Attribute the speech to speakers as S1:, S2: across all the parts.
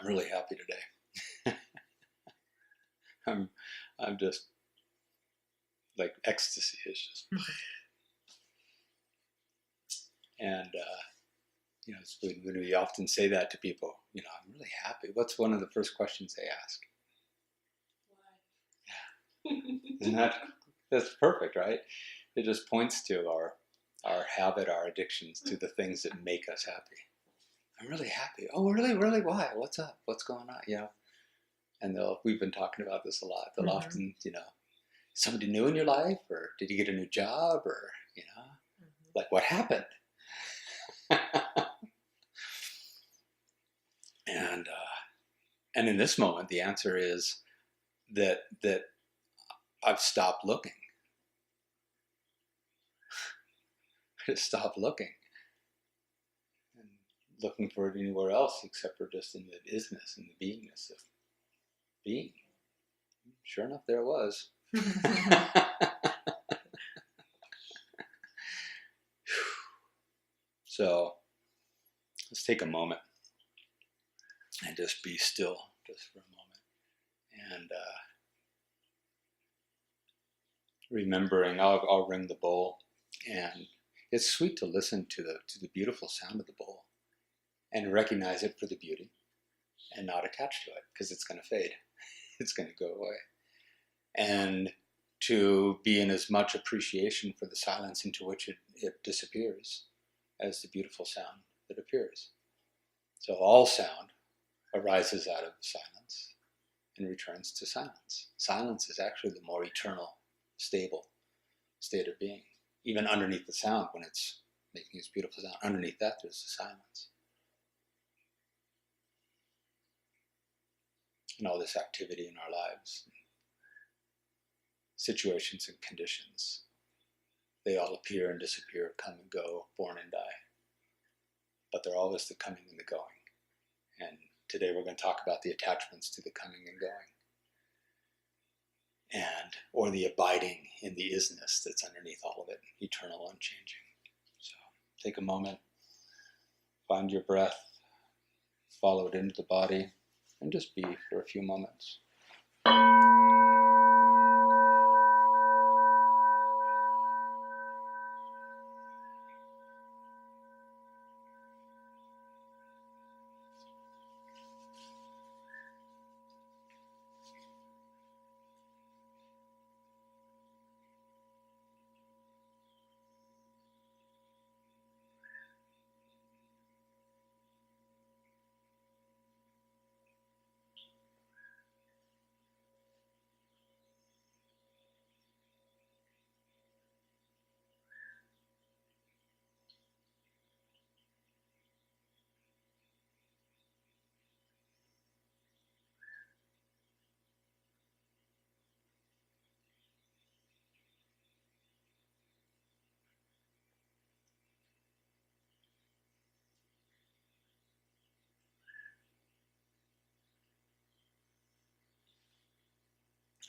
S1: I'm really happy today. I'm just like ecstasy is just, and it's when we often say that to people, I'm really happy. What's one of the first questions they ask?
S2: Why?
S1: Isn't that's perfect, right? It just points to our habit, our addictions, to the things that make us happy. I'm really happy. Oh, really, really? Why? What's up? What's going on? And we've been talking about this a lot. They'll often, somebody new in your life, or did you get a new job, or like what happened? And in this moment, the answer is that I've stopped looking. I just stopped looking and looking for it anywhere else except for just in the isness and the beingness of being. Sure enough, there it was. So let's take a moment and just be still just for a moment. And remembering, I'll ring the bowl, and it's sweet to listen to the beautiful sound of the bowl and recognize it for the beauty and not attach to it, because it's going to fade. It's going to go away. And to be in as much appreciation for the silence into which it disappears as the beautiful sound that appears. So all sound arises out of silence and returns to silence. Silence is actually the more eternal, stable state of being. Even underneath the sound, when it's making its beautiful sound, underneath that there's the silence. And all this activity in our lives, situations and conditions, they all appear and disappear, come and go, born and die. But they're always the coming and the going. And today we're going to talk about the attachments to the coming and going. Or the abiding in the isness that's underneath all of it, eternal, unchanging. So take a moment, find your breath, follow it into the body, and just be for a few moments.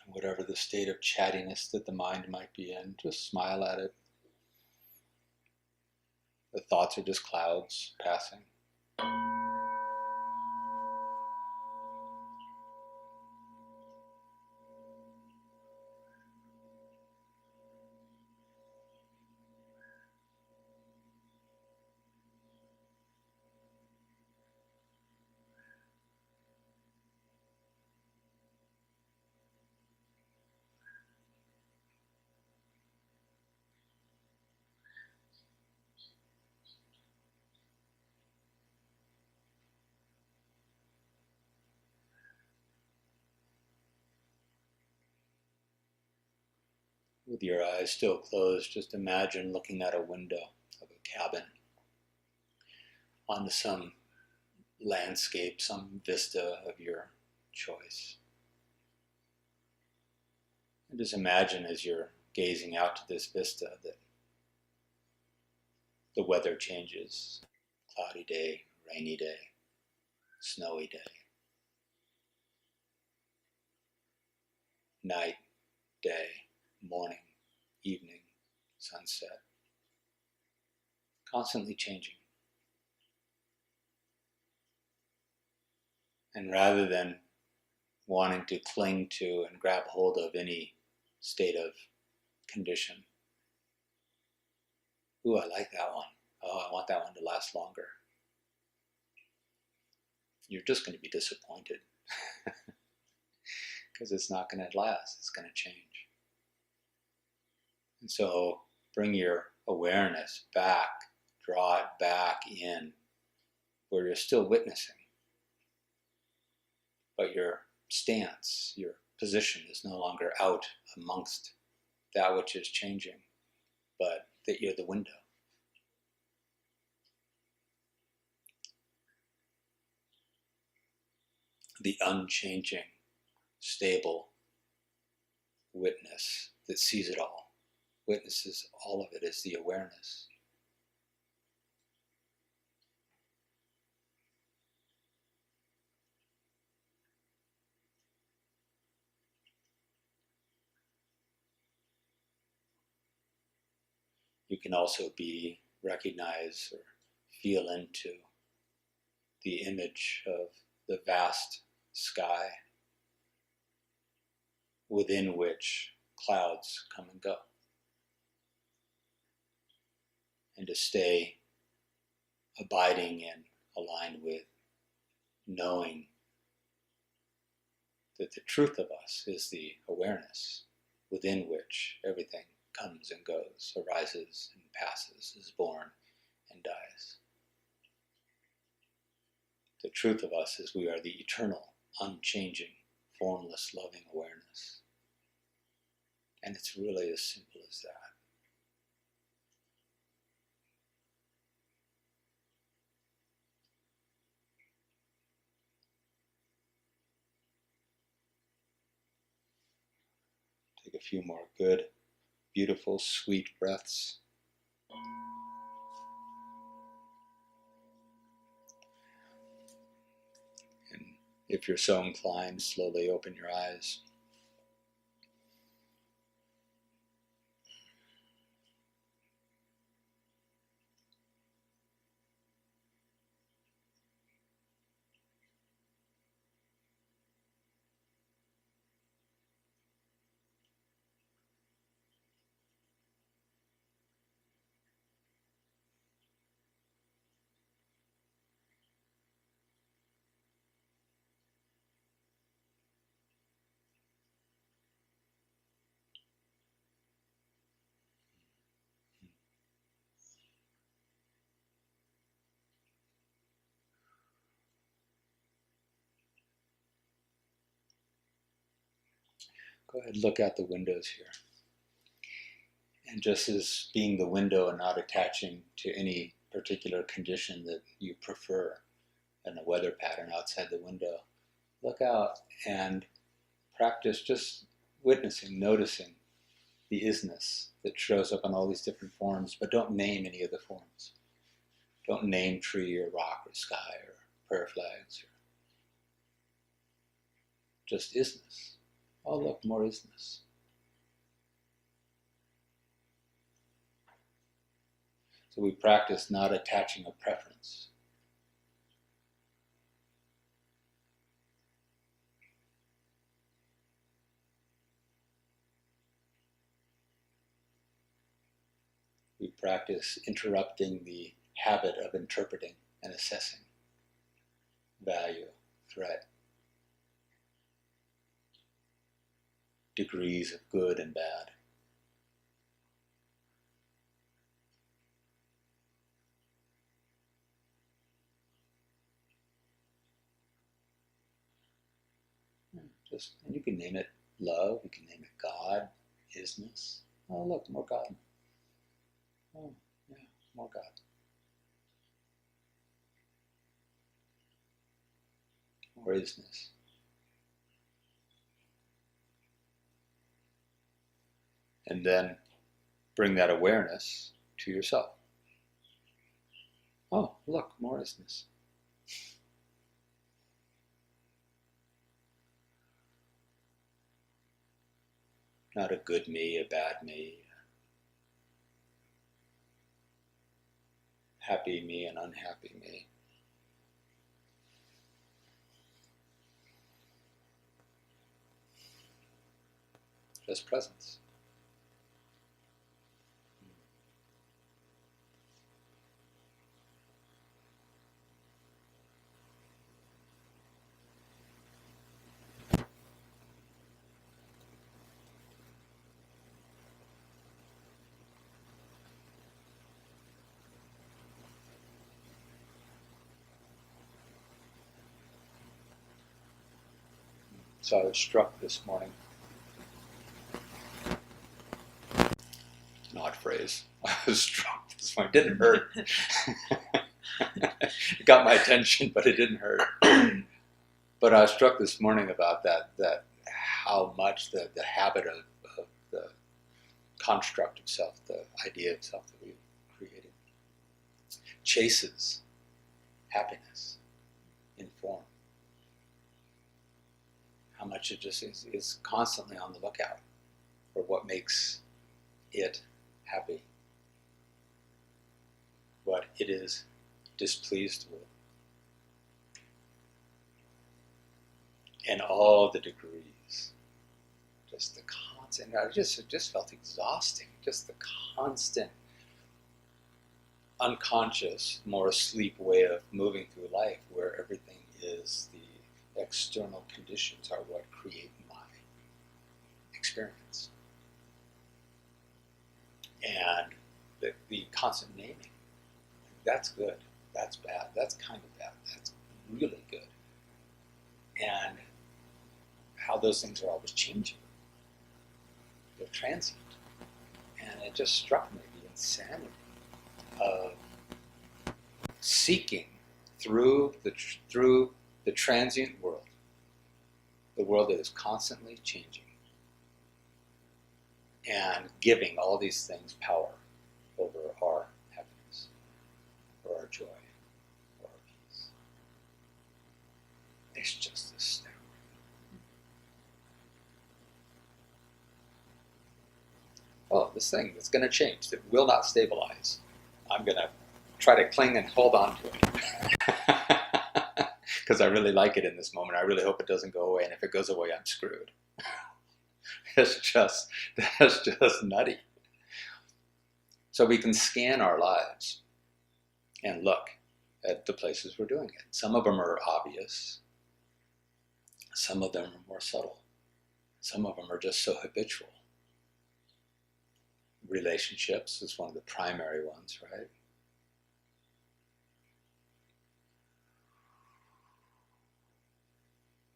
S1: Whatever the state of chattiness that the mind might be in, just smile at it. The thoughts are just clouds passing. With your eyes still closed, just imagine looking out a window of a cabin onto some landscape, some vista of your choice. And just imagine as you're gazing out to this vista that the weather changes. Cloudy day, rainy day, snowy day, night, day, morning, evening, sunset, constantly changing. And rather than wanting to cling to and grab hold of any state of condition, ooh, I like that one. Oh, I want that one to last longer. You're just going to be disappointed because it's not going to last. It's going to change. And so bring your awareness back, draw it back in where you're still witnessing, but your stance, your position is no longer out amongst that which is changing, but that you're the window. The unchanging, stable witness that sees it all, witnesses all of it as the awareness. You can also recognize or feel into the image of the vast sky within which clouds come and go. And to stay abiding and aligned with knowing that the truth of us is the awareness within which everything comes and goes, arises and passes, is born and dies. The truth of us is we are the eternal, unchanging, formless, loving awareness. And it's really as simple as that. Take a few more good, beautiful, sweet breaths. And if you're so inclined, slowly open your eyes. Go ahead and look out the windows here. And just as being the window and not attaching to any particular condition that you prefer and the weather pattern outside the window, look out and practice just witnessing, noticing the isness that shows up in all these different forms, but don't name any of the forms. Don't name tree or rock or sky or prayer flags. Just isness. Oh, look, more isness. So we practice not attaching a preference. We practice interrupting the habit of interpreting and assessing value, threat, degrees of good and bad. And you can name it love, you can name it God, isness. Oh, look, more God. Oh, yeah, more God. More isness. And then bring that awareness to yourself. Oh, look, more isness. Not a good me, a bad me, happy me, and unhappy me. just presence. So I was struck this morning. An odd phrase. I was struck this morning. It didn't hurt. It got my attention, but it didn't hurt. But I was struck this morning about that how much the habit of the construct of self, the idea of self that we've created, chases happiness in form. How much it just is constantly on the lookout for what makes it happy, what it is displeased with, and all the degrees. Just the constant. It just felt exhausting. Just the constant, unconscious, more asleep way of moving through life, where everything is the external conditions are what create my experience. And the constant naming, that's good, that's bad, that's kind of bad, that's really good. And how those things are always changing. They're transient. And it just struck me the insanity of seeking through the transient world, the world that is constantly changing, and giving all these things power over our happiness, or our joy, or our peace. It's just astounding. Oh, this thing that's going to change, that will not stabilize. I'm going to try to cling and hold on to it. Because I really like it in this moment. I really hope it doesn't go away, and if it goes away, I'm screwed. That's just nutty. So we can scan our lives and look at the places we're doing it. Some of them are obvious. Some of them are more subtle. Some of them are just so habitual. Relationships is one of the primary ones, right?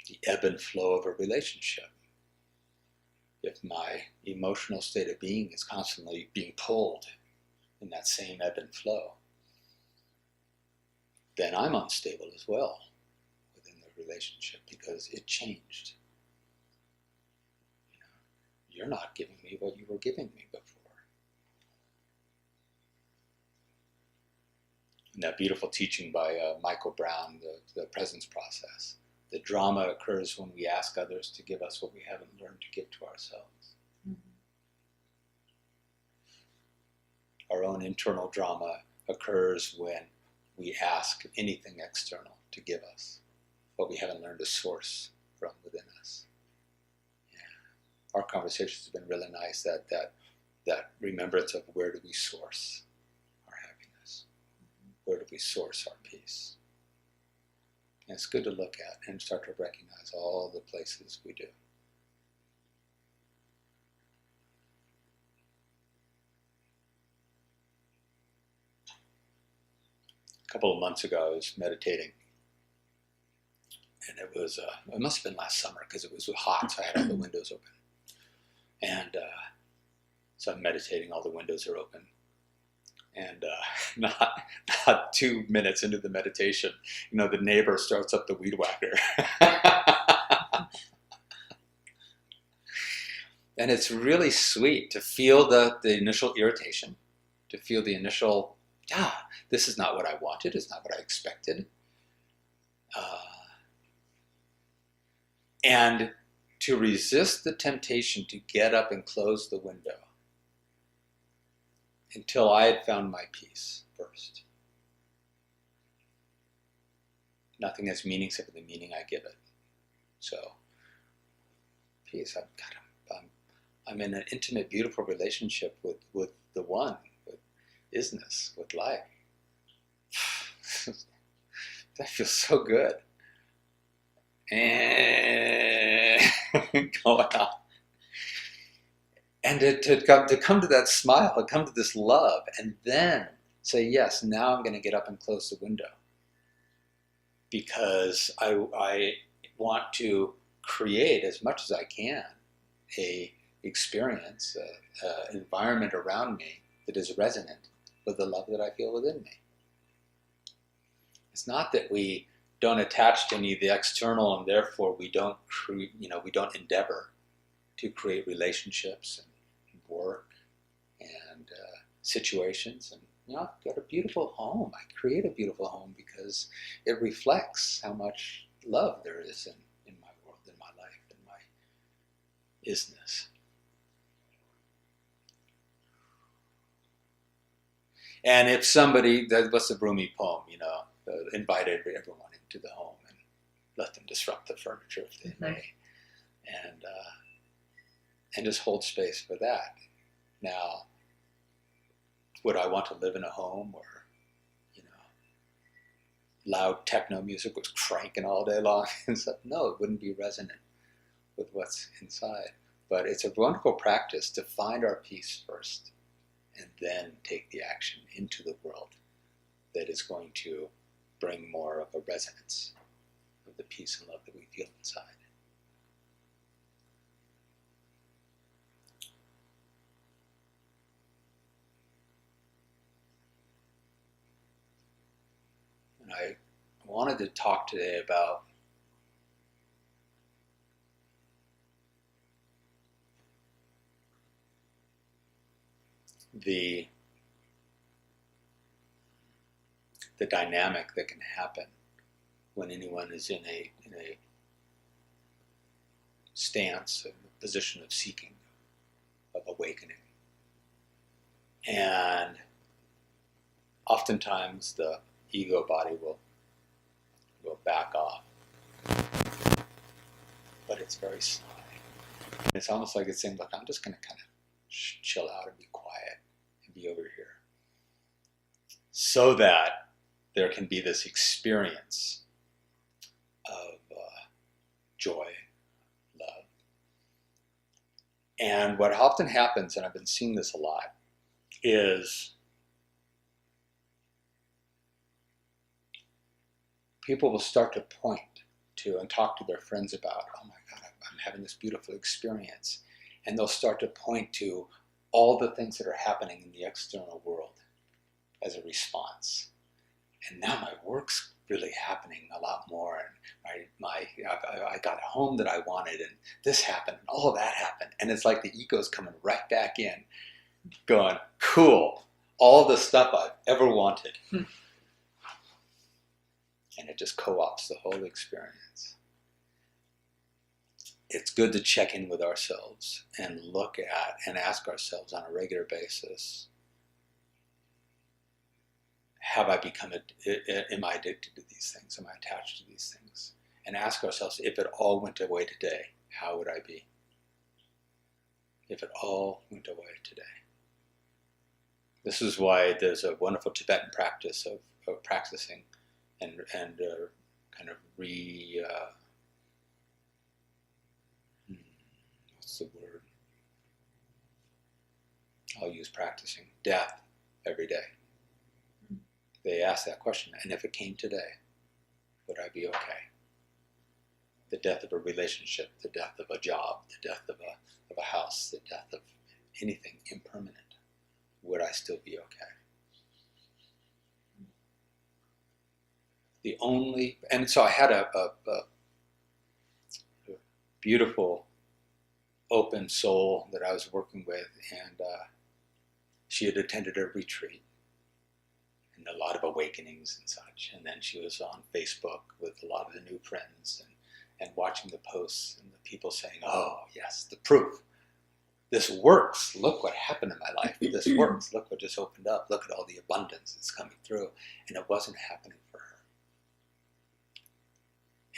S1: The ebb and flow of a relationship. If my emotional state of being is constantly being pulled in that same ebb and flow, then I'm unstable as well within the relationship because it changed. You know, you're not giving me what you were giving me before. And that beautiful teaching by Michael Brown, the presence process. The drama occurs when we ask others to give us what we haven't learned to give to ourselves. Mm-hmm. Our own internal drama occurs when we ask anything external to give us what we haven't learned to source from within us. Yeah. Our conversations have been really nice, that remembrance of where do we source our happiness? Mm-hmm. Where do we source our peace? And it's good to look at and start to recognize all the places we do. A couple of months ago, I was meditating, and it must have been last summer because it was hot, so I had all the windows open. And so I'm meditating, all the windows are open. And not 2 minutes into the meditation, the neighbor starts up the weed whacker. And it's really sweet to feel the initial irritation, to feel the initial, this is not what I wanted, it's not what I expected. And to resist the temptation to get up and close the window until I had found my peace first. Nothing has meaning except for the meaning I give it. So, peace. I'm in an intimate, beautiful relationship with the one, with isness, with life. That feels so good. And going on. And to come to that smile, to come to this love, and then say, yes, now I'm going to get up and close the window. Because I want to create as much as I can a experience, an environment around me that is resonant with the love that I feel within me. It's not that we don't attach to any of the external, and therefore we don't endeavor to create relationships and work and situations. And I've got a beautiful home. I create a beautiful home because it reflects how much love there is in my world, in my life, in my isness. And if somebody, what's the Rumi poem, invited everyone into the home and let them disrupt the furniture if they may, and just hold space for that. Now, would I want to live in a home where, loud techno music was cranking all day long and stuff? No, it wouldn't be resonant with what's inside. But it's a wonderful practice to find our peace first and then take the action into the world that is going to bring more of a resonance of the peace and love that we feel inside. And I wanted to talk today about the dynamic that can happen when anyone is in a stance, a position of seeking, of awakening. And oftentimes the ego body will back off. But it's very sly. It's almost like it's saying, look, I'm just going to kind of chill out and be quiet and be over here, so that there can be this experience of joy, love. And what often happens, and I've been seeing this a lot, is people will start to point to and talk to their friends about, oh my God, I'm having this beautiful experience. And they'll start to point to all the things that are happening in the external world as a response. And now my work's really happening a lot more, and I got a home that I wanted, and this happened, and all of that happened. And it's like the ego's coming right back in, going, cool, all the stuff I've ever wanted. And it just co-opts the whole experience. It's good to check in with ourselves and look at and ask ourselves on a regular basis, have I become, am I addicted to these things? Am I attached to these things? And ask ourselves, if it all went away today, how would I be? If it all went away today. This is why there's a wonderful Tibetan practice of practicing and kind of what's the word? I'll use practicing death every day. They ask that question, and if it came today, would I be okay? The death of a relationship, the death of a job, the death of a house, the death of anything impermanent, would I still be okay? And so I had a beautiful, open soul that I was working with, and she had attended a retreat and a lot of awakenings and such. And then she was on Facebook with a lot of the new friends and watching the posts and the people saying, oh, yes, the proof. This works. Look what happened in my life. This works. Look what just opened up. Look at all the abundance that's coming through. And it wasn't happening for her.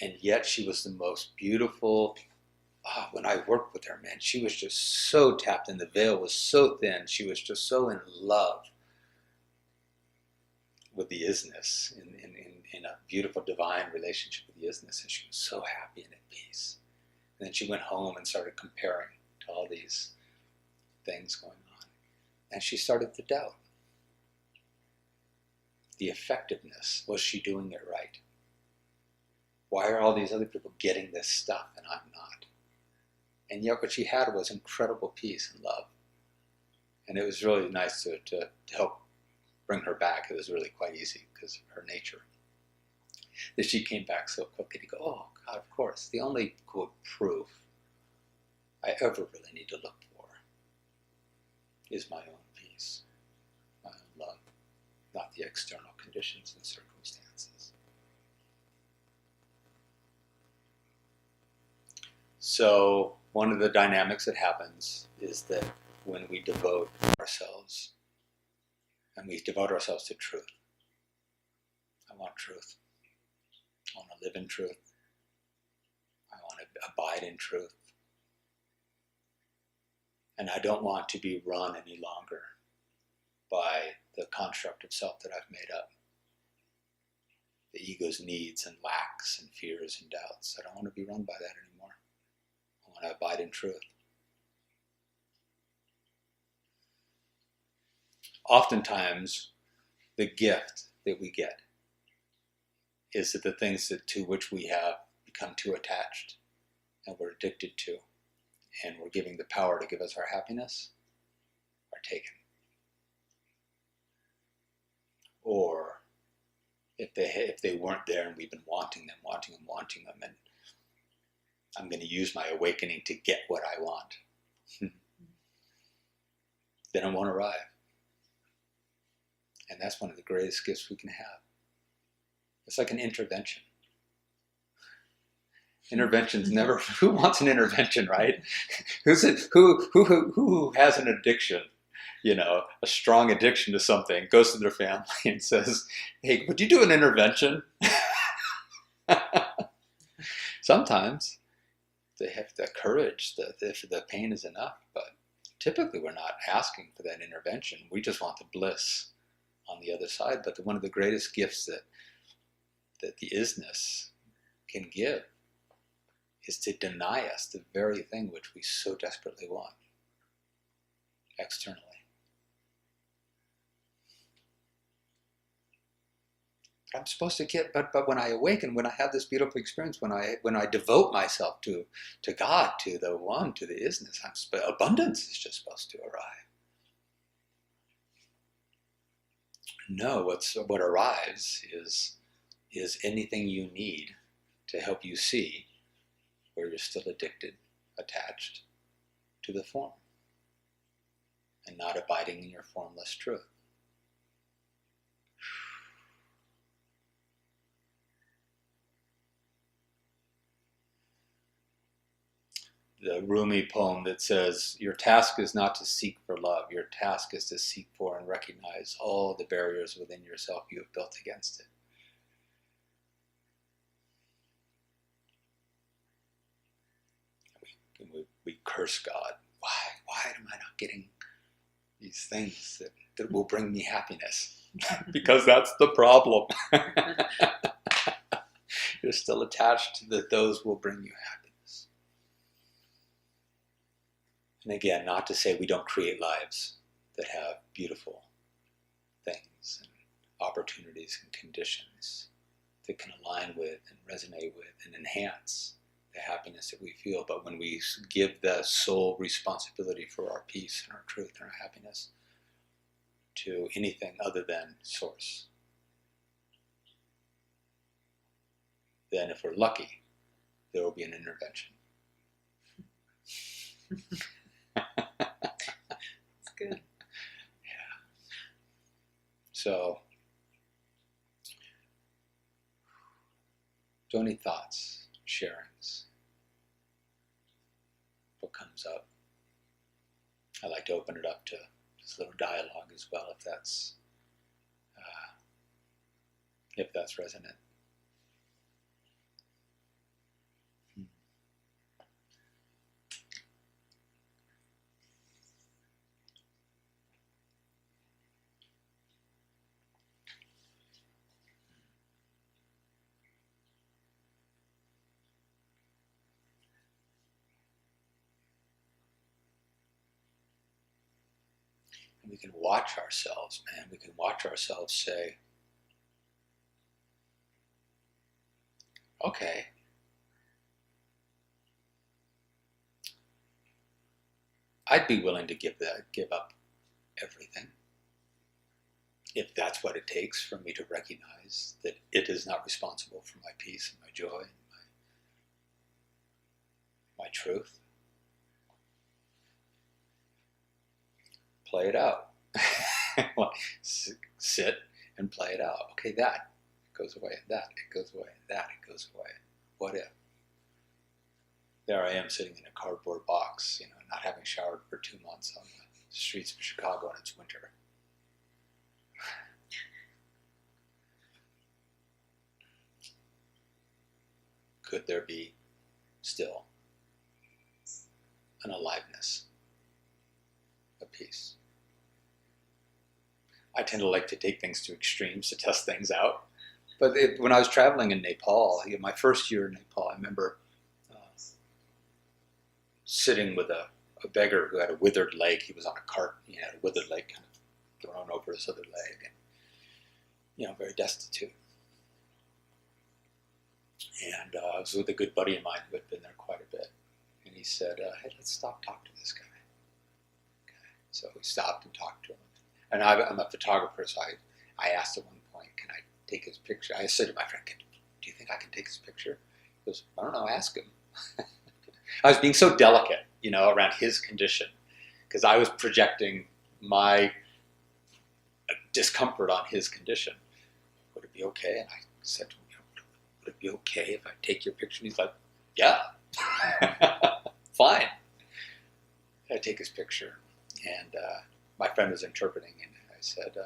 S1: And yet she was the most beautiful, when I worked with her, man, she was just so tapped in. The veil was so thin. She was just so in love with the isness, in a beautiful divine relationship with the isness, and she was so happy and at peace. And then she went home and started comparing to all these things going on. And she started to doubt the effectiveness. Was she doing it right? Why are all these other people getting this stuff and I'm not? And yet what she had was incredible peace and love. And it was really nice to help bring her back. It was really quite easy because of her nature. That she came back so quickly to go, oh God, of course. The only, quote, proof I ever really need to look for is my own peace, my own love, not the external conditions and circumstances. So one of the dynamics that happens is that when we devote ourselves, and we devote ourselves to truth. I want truth. I want to live in truth. I want to abide in truth. And I don't want to be run any longer by the construct of self that I've made up. The ego's needs and lacks and fears and doubts. I don't want to be run by that anymore. I want to abide in truth. Oftentimes, the gift that we get is that the things to which we have become too attached and we're addicted to, and we're giving the power to give us our happiness, are taken. Or if they weren't there and we've been wanting them, and I'm going to use my awakening to get what I want, then it won't arrive. And that's one of the greatest gifts we can have. It's like an intervention. Intervention's never, who wants an intervention, right? Who has an addiction, a strong addiction to something, goes to their family and says, hey, would you do an intervention? Sometimes they have the courage, if the pain is enough, but typically we're not asking for that intervention. We just want the bliss on the other side. But one of the greatest gifts that the isness can give is to deny us the very thing which we so desperately want externally. But I'm supposed to get, but when I awaken, when I have this beautiful experience, when I devote myself to God, to the one, to the isness, abundance is just supposed to arrive. No, what arrives is anything you need to help you see where you're still addicted, attached to the form, and not abiding in your formless truth. The Rumi poem that says, your task is not to seek for love, your task is to seek for and recognize all the barriers within yourself you have built against it. We curse God. Why am I not getting these things that will bring me happiness? Because that's the problem. You're still attached to those will bring you happiness. And again, not to say we don't create lives that have beautiful things and opportunities and conditions that can align with and resonate with and enhance the happiness that we feel. But when we give the sole responsibility for our peace and our truth and our happiness to anything other than Source, then if we're lucky, there will be an intervention.
S2: That's good.
S1: Yeah. So, do any thoughts, sharings? What comes up? I like to open it up to this little dialogue as well, if that's resonant. And we can watch ourselves, man. We can watch ourselves say, okay, I'd be willing to give up everything, if that's what it takes for me to recognize that it is not responsible for my peace and my joy and my truth. Play it out. Sit and play it out. Okay, that goes away, and that it goes away, and that it goes away. What if? There I am sitting in a cardboard box, not having showered for 2 months on the streets of Chicago, and it's winter. Could there be still an aliveness, a peace? I tend to like to take things to extremes to test things out. But when I was traveling in Nepal, my first year in Nepal, I remember sitting with a beggar who had a withered leg. He was on a cart. He had a withered leg kind of thrown over his other leg, and very destitute. And I was with a good buddy of mine who had been there quite a bit. And he said, hey, let's stop talking to this guy. Okay. So we stopped and talked to him. And I'm a photographer, so I asked at one point, can I take his picture? I said to my friend, do you think I can take his picture? He goes, I don't know, ask him. I was being so delicate, around his condition, because I was projecting my discomfort on his condition. Would it be okay? And I said to him, would it be okay if I take your picture? And he's like, yeah, fine. I take his picture, and my friend was interpreting, and I said,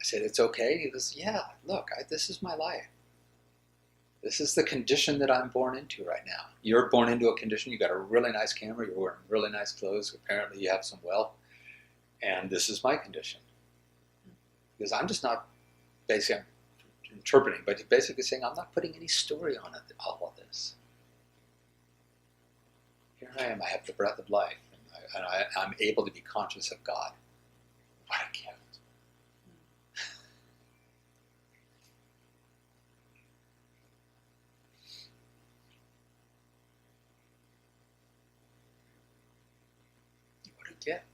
S1: it's okay. He goes, yeah, look, this is my life. This is the condition that I'm born into right now. You're born into a condition. You got a really nice camera. You're wearing really nice clothes. Apparently, you have some wealth, and this is my condition. Because I'm just not basically interpreting, but basically saying I'm not putting any story on it. All of this. Here I am. I have the breath of life, and I'm able to be conscious of God. What a gift! What a gift!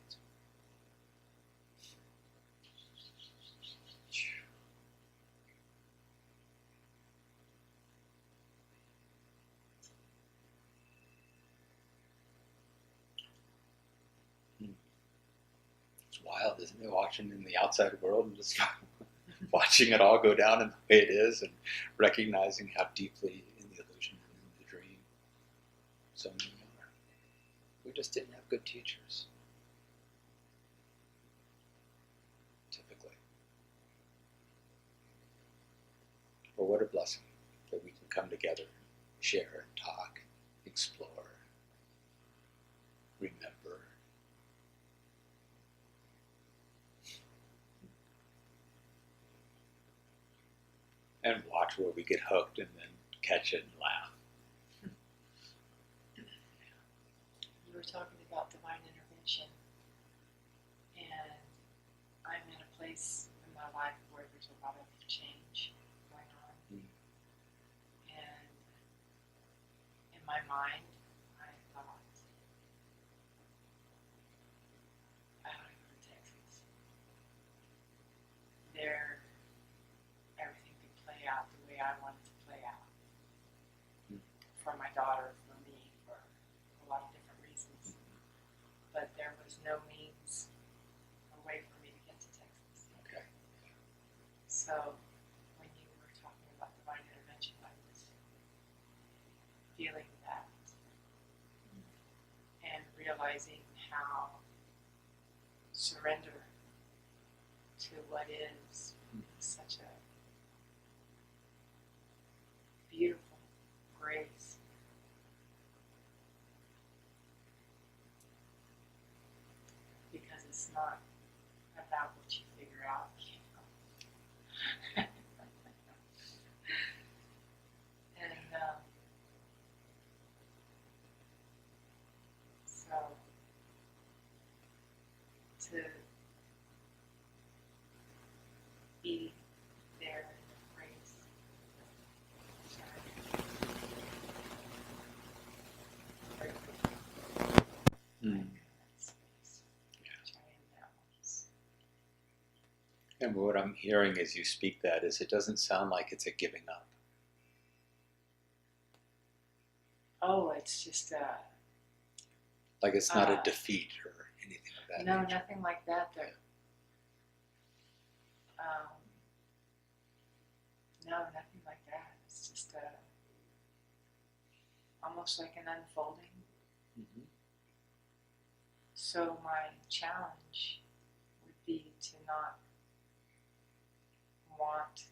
S1: Wild, isn't it? Watching in the outside world and just watching it all go down in the way it is, and recognizing how deeply in the illusion and in the dream so many are. We just didn't have good teachers, typically. But what a blessing that we can come together, share and talk, explore, remember. And watch where we get hooked and then catch it and laugh.
S2: You were talking about divine intervention, and I'm in a place in my life where there's a lot of change going on. And in my mind, I thought, I ought to go to Texas. There, everything could play out the way I wanted to play out. For my daughter, for me, for a lot of different reasons. But there was no means or way for me to get to Texas.
S1: Okay.
S2: So when you were talking about divine intervention, I was feeling that and realizing how surrender to what is such a beautiful grace. Because it's not about what you figure out. And so to
S1: And what I'm hearing as you speak that is it doesn't sound like it's a giving up.
S2: Oh, it's just
S1: Like it's not a defeat or anything of that
S2: no,
S1: nature.
S2: nothing like that. No, nothing like that. It's just almost like an unfolding.
S1: Mm-hmm.
S2: So my challenge would be to not want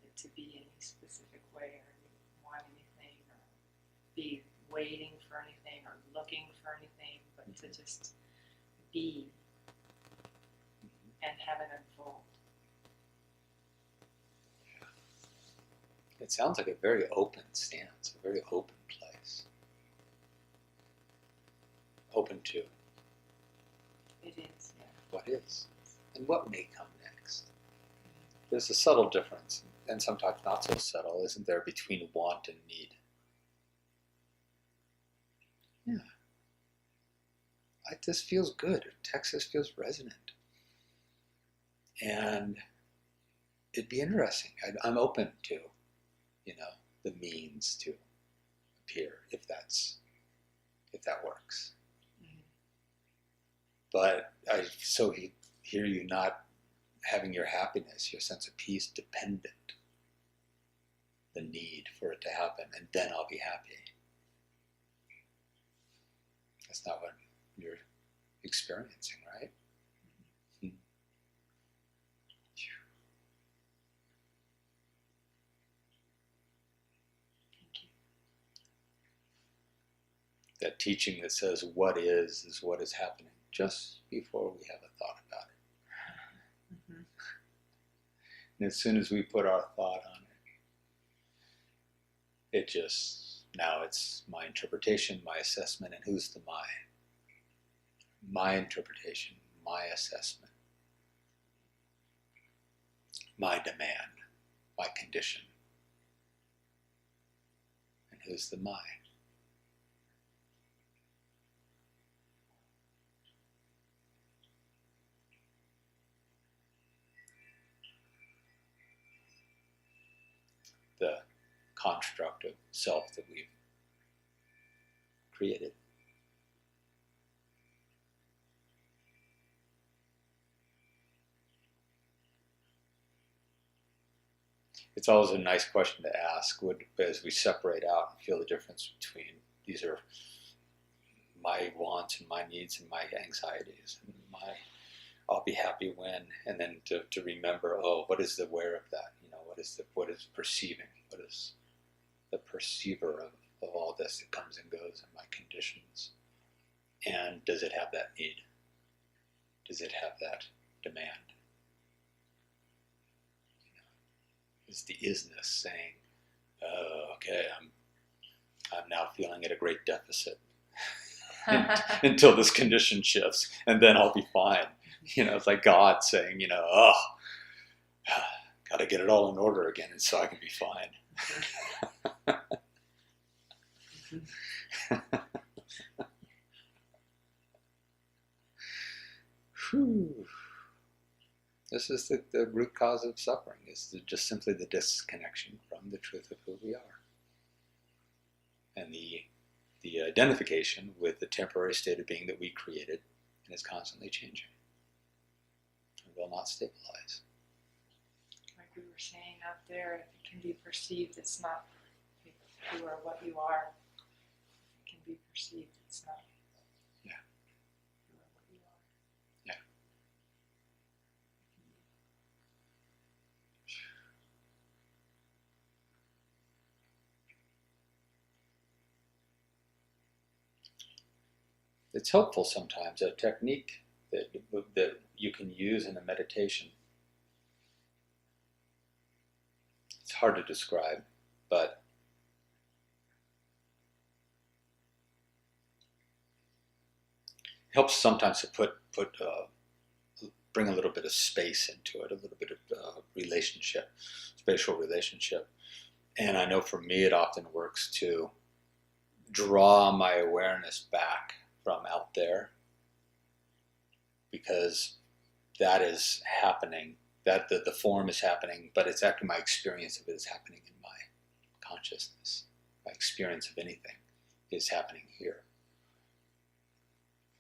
S2: it to be any specific way or want anything or be waiting for anything or looking for anything, but to just be and have it unfold.
S1: It sounds like a very open stance, a very open place. Open to
S2: It is, yeah.
S1: what is and what may come next. There's a subtle difference, and sometimes not so subtle, isn't there, between want and need? Yeah. This feels good. Texas feels resonant. And it'd be interesting. I'm open to, the means to appear if that works.
S2: Mm-hmm.
S1: But I so hear you not having your happiness, your sense of peace dependent, the need for it to happen, and then I'll be happy. That's not what you're experiencing, right? Mm-hmm.
S2: Thank you.
S1: That teaching that says what is what is happening just before we have a thought about it.
S2: Mm-hmm.
S1: And as soon as we put our thought on it, now it's my interpretation, my assessment, and who's the my? My interpretation, my assessment, my demand, my condition. And who's the my? The construct of self that we've created. It's always a nice question to ask as we separate out and feel the difference between these are my wants and my needs and my anxieties and my I'll be happy when, and then to remember, what is the where of that? What is perceiving? What is the perceiver of all this that comes and goes in my conditions? And does it have that need? Does it have that demand? Is the isness saying, "Oh, okay, I'm now feeling at a great deficit until this condition shifts, and then I'll be fine." It's like God saying, got to get it all in order again, and so I can be fine. Whew. This is the root cause of suffering, is just simply the disconnection from the truth of who we are. And the identification with the temporary state of being that we created and is constantly changing and will not stabilize.
S2: Like we were saying out there, if it can be perceived, it's not who or what you are. It can be perceived, it's not
S1: Yeah.
S2: who or what you are.
S1: Yeah. It's helpful sometimes, a technique that you can use in a meditation. It's hard to describe, but it helps sometimes to bring a little bit of space into it, a little bit of relationship, spatial relationship. And I know for me it often works to draw my awareness back from out there, because that is happening that the form is happening, but it's actually my experience of it is happening in my consciousness. My experience of anything is happening here.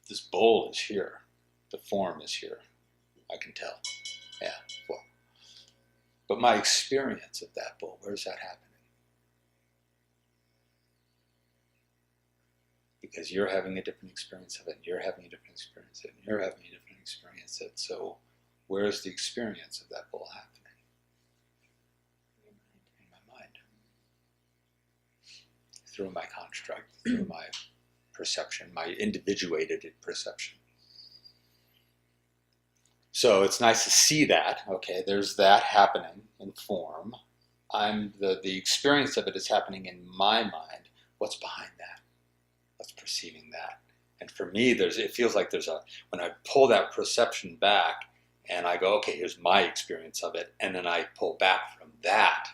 S1: This bowl is here. The form is here. I can tell. Yeah. Well, but my experience of that bowl, where's that happening? Because you're having a different experience of it, and you're having a different experience of it, and you're having a different experience of it. So where's the experience of that bowl happening? In my mind. Through my construct, through my perception, my individuated perception. So it's nice to see that, okay, there's that happening in form. The experience of it is happening in my mind. What's behind that? What's perceiving that? And for me, it feels like when I pull that perception back and I go, okay, here's my experience of it, and then I pull back from that,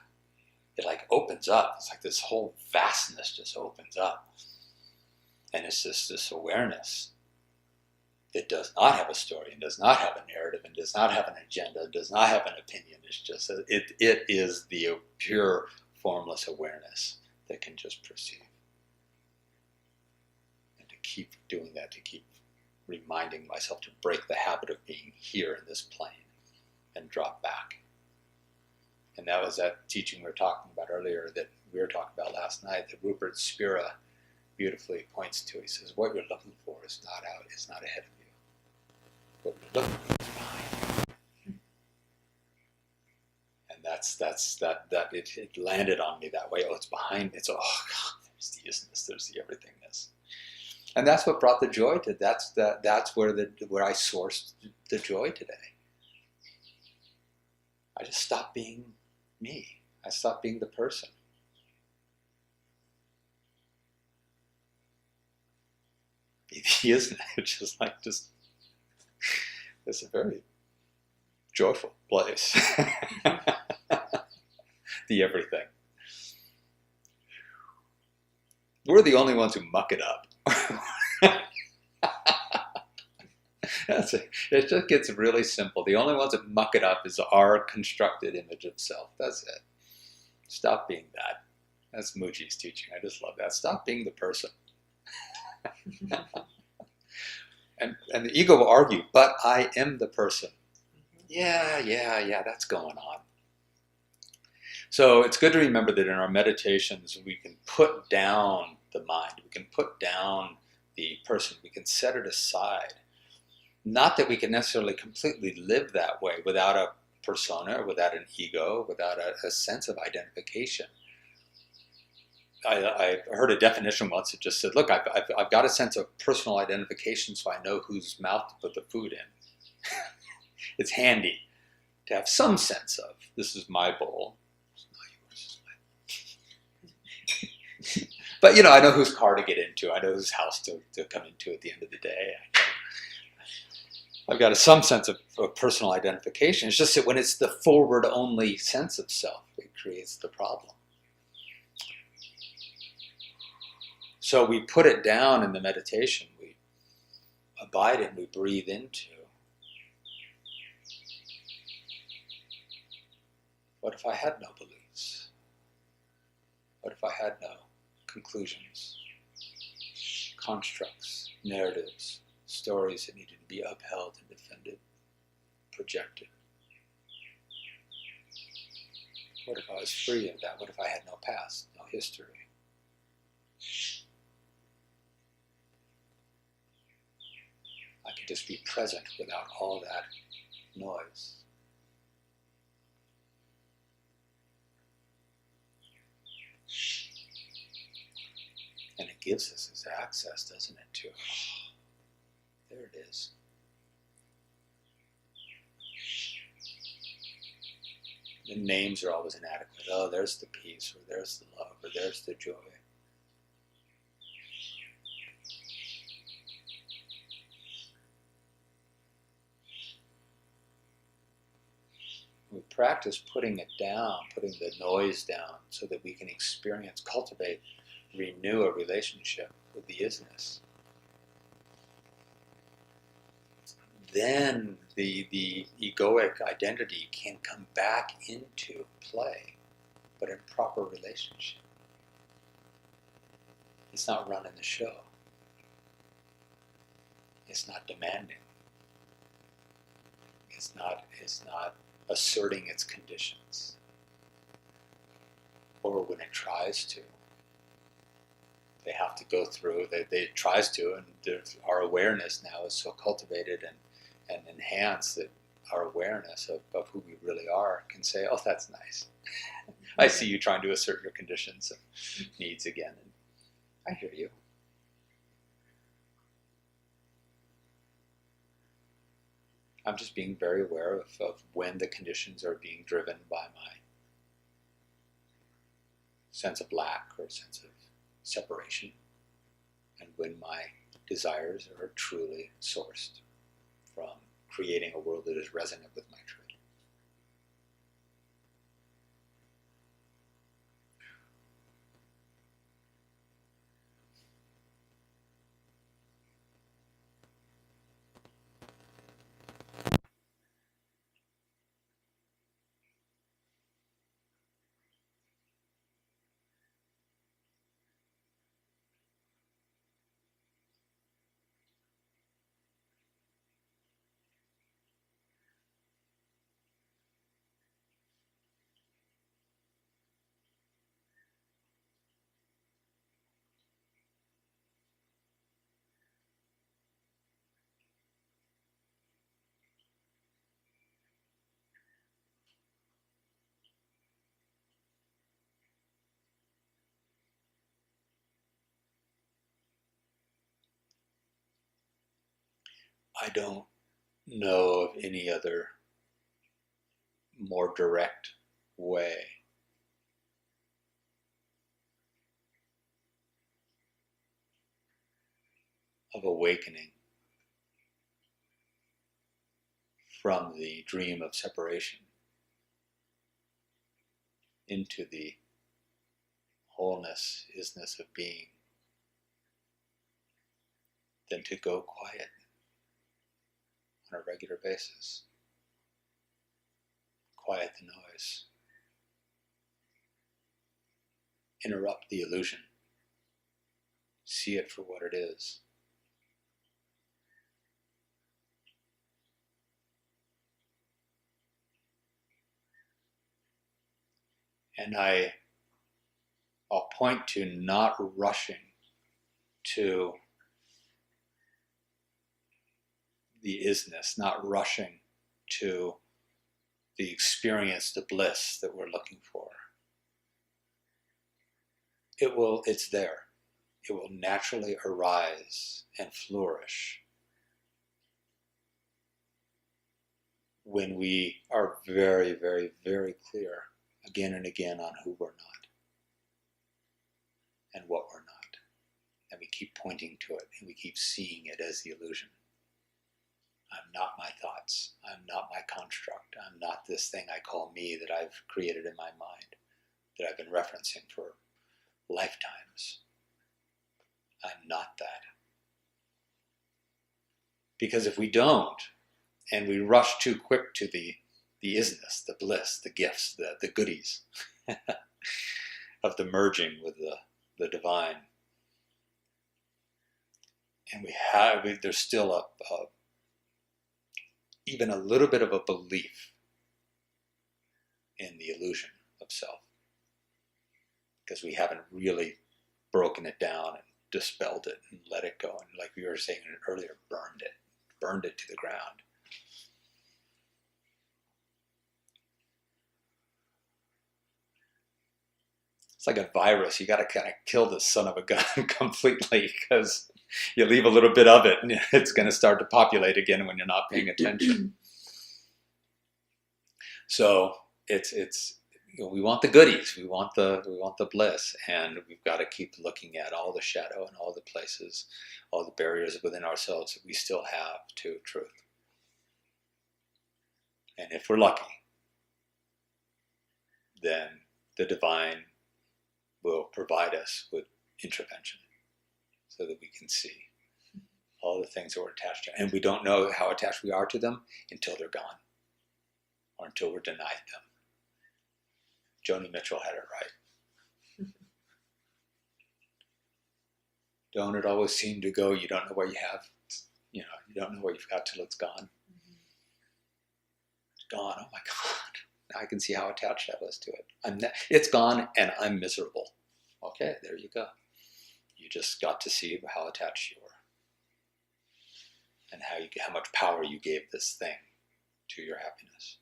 S1: it like opens up. It's like this whole vastness just opens up. And it's just this awareness that does not have a story and does not have a narrative and does not have an agenda, does not have an opinion. It's just, it is the pure formless awareness that can just perceive. And to keep doing that, to keep reminding myself to break the habit of being here in this plane and drop back. And that was that teaching we were talking about earlier, that we were talking about last night, that Rupert Spira beautifully points to. He says, what you're looking for is not out, is not ahead of you. What you're looking for is behind you. And it landed on me that way. Oh, it's behind me. It's, oh God, there's the isness, there's the everythingness. And that's what brought the joy to, that's where I sourced the joy today. I just stopped being me. I stopped being the person. Isn't it? Just it's a very joyful place. The everything. We're the only ones who muck it up. That's it. It just gets really simple. The only ones that muck it up is our constructed image of self. That's it. Stop being that. That's Mooji's teaching. I just love that. Stop being the person. And the ego will argue, but I am the person. Yeah, that's going on. So it's good to remember that in our meditations, we can put down the mind. We can put down the person. We can set it aside. Not that we can necessarily completely live that way without a persona, without an ego, without a sense of identification. I heard a definition once that just said, look, I've got a sense of personal identification, so I know whose mouth to put the food in. It's handy to have some sense of, this is my bowl. It's not yours. But, I know whose car to get into. I know whose house to come into at the end of the day. I've got some sense of personal identification. It's just that when it's the forward-only sense of self, it creates the problem. So we put it down in the meditation. We abide and we breathe into. What if I had no beliefs? What if I had no conclusions, constructs, narratives, stories that needed to be upheld and defended, projected? What if I was free of that? What if I had no past, no history? I could just be present without all that noise. And it gives us this access, doesn't it, to, there it is. The names are always inadequate. Oh, there's the peace, or there's the love, or there's the joy. We practice putting it down, putting the noise down, so that we can experience, cultivate, renew a relationship with the isness. then the egoic identity can come back into play, but in proper relationship. It's not running the show. It's not demanding. It's not asserting its conditions. Or when it tries to. They have to go through, it tries to, and our awareness now is so cultivated and enhanced that our awareness of who we really are can say, oh, that's nice. I see you trying to assert your conditions and needs again. And I hear you. I'm just being very aware of when the conditions are being driven by my sense of lack or sense of separation, and when my desires are truly sourced from creating a world that is resonant with my truth. I don't know of any other more direct way of awakening from the dream of separation into the wholeness, isness of being than to go quiet on a regular basis. Quiet the noise. Interrupt the illusion. See it for what it is. And I'll point to not rushing to the isness, not rushing to the experience, the bliss that we're looking for. It's there. It will naturally arise and flourish when we are very, very, very clear again and again on who we're not and what we're not. And we keep pointing to it and we keep seeing it as the illusion. I'm not my thoughts. I'm not my construct. I'm not this thing I call me that I've created in my mind, that I've been referencing for lifetimes. I'm not that. Because if we don't, and we rush too quick to the isness, the bliss, the gifts, the goodies of the merging with the divine, and there's still even a little bit of a belief in the illusion of self, because we haven't really broken it down and dispelled it and let it go, and like we were saying earlier, burned it to the ground. It's like a virus. You got to kind of kill this son of a gun completely, because you leave a little bit of it and it's going to start to populate again when you're not paying attention. So we want the goodies, we want the bliss, and we've got to keep looking at all the shadow and all the places, all the barriers within ourselves that we still have to truth. And if we're lucky, then the divine will provide us with intervention so that we can see, all the things that we're attached to. And we don't know how attached we are to them until they're gone, or until we're denied them. Joni Mitchell had it right. Don't it always seem to go, you don't know where you have, you don't know where you've got till it's gone. It's gone, oh my God. Now I can see how attached I was to it. It's gone and I'm miserable. Okay, there you go. You just got to see how attached you were. And how much power you gave this thing to your happiness.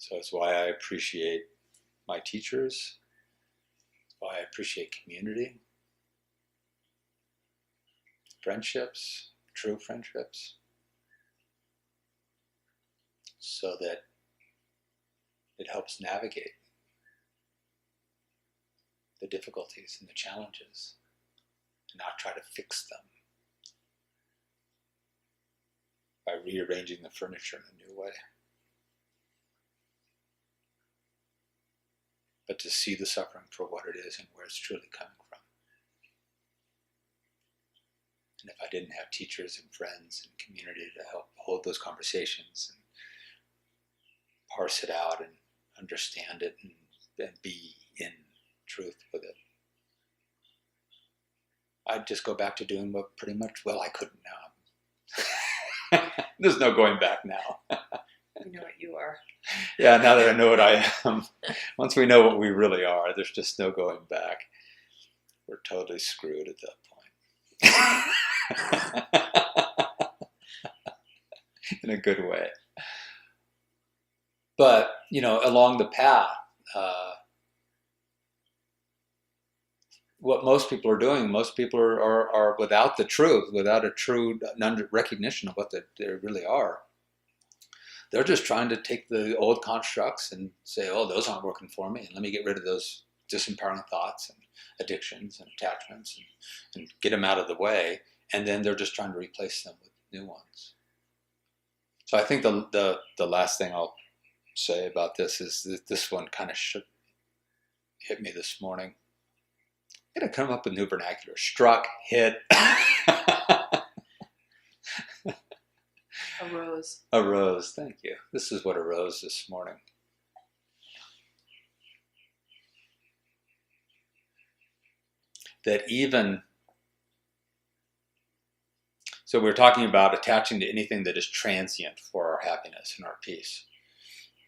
S1: So it's why I appreciate my teachers, why I appreciate community, friendships, true friendships, so that it helps navigate the difficulties and the challenges and not try to fix them by rearranging the furniture in a new way. But to see the suffering for what it is and where it's truly coming from. And if I didn't have teachers and friends and community to help hold those conversations and parse it out and understand it and be in truth with it, I'd just go back to doing what pretty much, well, I couldn't now. There's no going back now.
S2: You know what you are.
S1: Yeah, now that I know what I am, once we know what we really are, there's just no going back. We're totally screwed at that point. In a good way. But, along the path, what most people are doing, most people are without the truth, without a true recognition of what they really are. They're just trying to take the old constructs and say, oh, those aren't working for me, and let me get rid of those disempowering thoughts and addictions and attachments and get them out of the way, and then they're just trying to replace them with new ones. So I think the last thing I'll say about this is that this one kind of hit me this morning. I gotta come up with new vernacular. Struck, hit.
S2: Arose.
S1: Arose, thank you. This is what arose this morning. That so we're talking about attaching to anything that is transient for our happiness and our peace.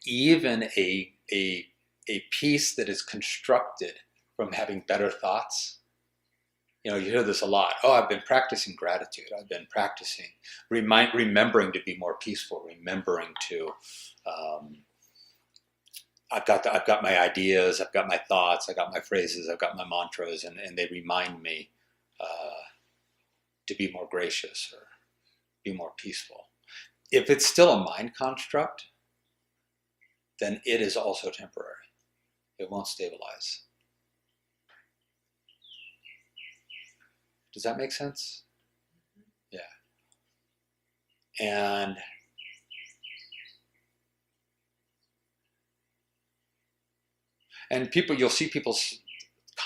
S1: Even a peace that is constructed from having better thoughts. You hear this a lot. Oh, I've been practicing gratitude. I've been practicing remembering to be more peaceful. Remembering to, I've got my ideas. I've got my thoughts. I've got my phrases. I've got my mantras, and they remind me to be more gracious or be more peaceful. If it's still a mind construct, then it is also temporary. It won't stabilize. Does that make sense? Yeah. And people, you'll see people,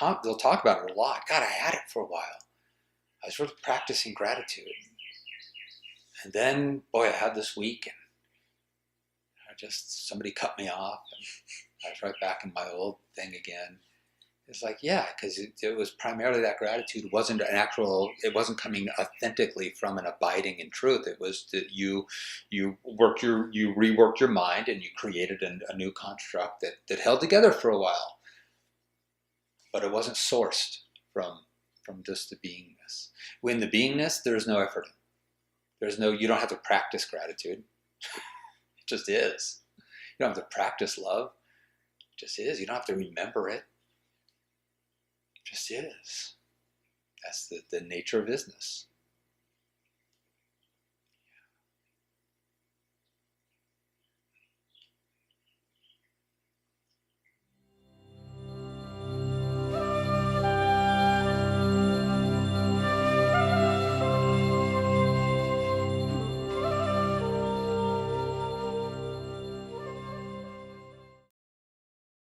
S1: they'll talk about it a lot. God, I had it for a while. I was really practicing gratitude. And then, boy, I had this week, and somebody cut me off, and I was right back in my old thing again. It's like, yeah, because it was primarily that gratitude wasn't it wasn't coming authentically from an abiding in truth. It was that you reworked your mind and you created a new construct that held together for a while. But it wasn't sourced from just the beingness. When the beingness, there's no effort. You don't have to practice gratitude. It just is. You don't have to practice love. It just is. You don't have to remember it. Just is. That's the nature of isness.